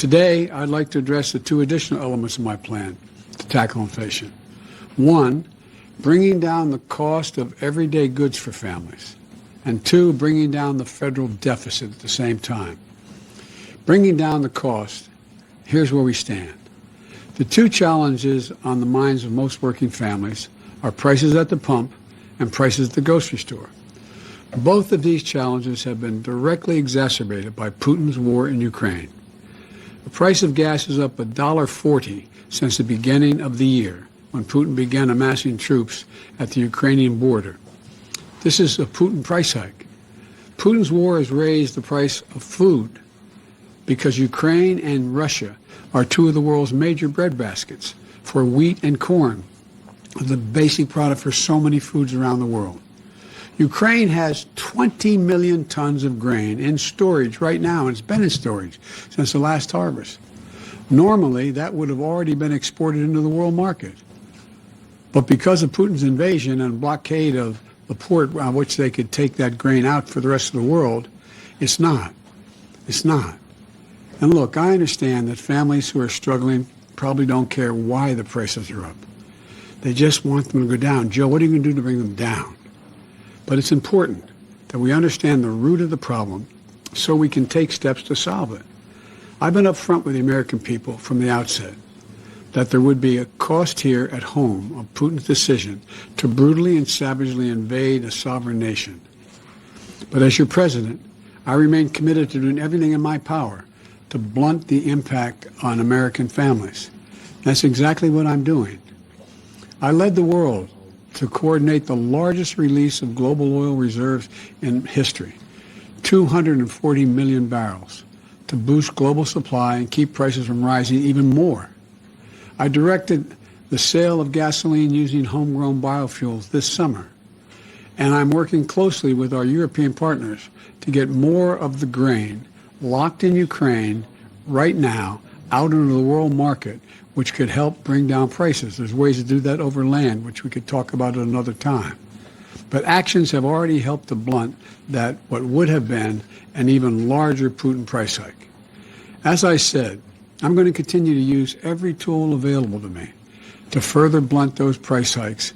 Today, I'd like to address the two additional elements of my plan to tackle inflation. One, bringing down the cost of everyday goods for families. And two, bringing down the federal deficit at the same time. Bringing down the cost, here's where we stand. The two challenges on the minds of most working families are prices at the pump and prices at the grocery store. Both of these challenges have been directly exacerbated by Putin's war in Ukraine. The price of gas is up $1.40 since the beginning of the year, when Putin began amassing troops at the Ukrainian border. This is a Putin price hike. Putin's war has raised the price of food because Ukraine and Russia are two of the world's major breadbaskets for wheat and corn, the basic product for so many foods around the world. Ukraine has 20 million tons of grain in storage right now, and it's been in storage since the last harvest. Normally, that would have already been exported into the world market. But because of Putin's invasion and blockade of the port on which they could take that grain out for the rest of the world, it's not. It's not. And look, I understand that families who are struggling probably don't care why the prices are up. They just want them to go down. Joe, what are you going to do to bring them down? But it's important that we understand the root of the problem so we can take steps to solve it. I've been upfront with the American people from the outset that there would be a cost here at home of Putin's decision to brutally and savagely invade a sovereign nation. But as your president, I remain committed to doing everything in my power to blunt the impact on American families. That's exactly what I'm doing. I led the world to coordinate the largest release of global oil reserves in history, 240 million barrels, to boost global supply and keep prices from rising even more. I directed the sale of gasoline using homegrown biofuels this summer, and I'm working closely with our European partners to get more of the grain locked in Ukraine right now out into the world market, which could help bring down prices. There's ways to do that over land, which we could talk about at another time. But actions have already helped to blunt that what would have been an even larger Putin price hike. As I said, I'm going to continue to use every tool available to me to further blunt those price hikes